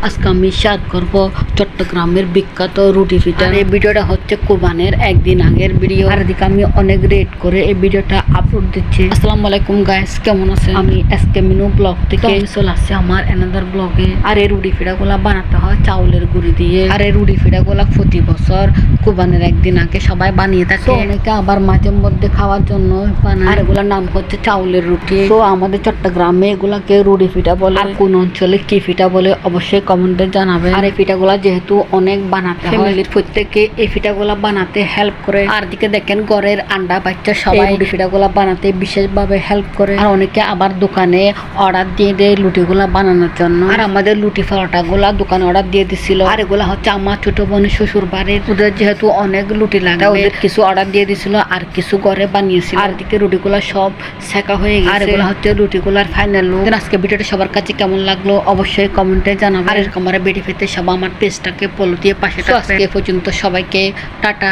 আজকে আমি শেয়ার করব চট্টগ্রামের বিখ্যাত রুটি পিঠা। এই ভিডিওটা হচ্ছে কোরবানের একদিন আগের ভিডিও। আর এদিকে আমি অনেক রেট করে এই ভিডিওটা আপলোড দিচ্ছি। আসসালামু আলাইকুম গাইস, কেমন আছেন? আমি এসকে মিনু ব্লগ থেকে চলে আসছি আমার অ্যানাদার ব্লগে। আর এই রুটি পিঠাগুলা বানাতে হয় চাউলের গুঁড়ি দিয়ে। আর এই রুটি পিঠাগুলা প্রতি বছর কোরবানের একদিন আগে সবাই বানিয়ে থাকে। অনেকে আবার মাঝে মধ্যে খাওয়ার জন্য বানায়। আর এগুলোর নাম হচ্ছে চাউলের রুটি। তো আমাদের চট্টগ্রামে এগুলাকে রুটি পিঠা বলে। আর কোন অঞ্চলে কি পিঠা বলে অবশ্যই কমেন্টে জানাবে। আর এই পিঠাগুলা যেহেতু অনেক বানাতে হয়, ফ্যামিলির প্রত্যেকে এই পিঠাগুলা বানাতে হেল্প করে। আর দিকে দেখেন ঘরের আন্ডা বাচ্চা সবাই রুটি পিঠাগুলা বানাতে বিশেষভাবে হেল্প করে। আর অনেকে আবার দোকানে অর্ডার দিয়ে দেয় লুটিগুলা বানানোর জন্য। আর আমাদের লুটি পরোটা গুলা দোকানে অর্ডার দিয়ে দিছিল। আর এগুলা হচ্ছে আমার ছোট বোনের শ্বশুর বাড়ির। ওদের যেহেতু অনেক লুটি লাগে, ওদের কিছু অর্ডার দিয়ে দিছিল আর কিছু ঘরে বানিয়েছিল। আর দিকে রুটিগুলা সব সেকা হয়ে গেছে। আর এগুলা হচ্ছে রুটিগুলার ফাইনাল লুক। আজকে ভিডিওটা সবার কাছে কেমন লাগলো অবশ্যই কমেন্টে জানাবেন। আর এরকম ভিডিও পেতে সবাই আমার পেজটাকে ফলো দিয়ে পাশে থাকবেন। আজকে পর্যন্ত সবাইকে টাটা।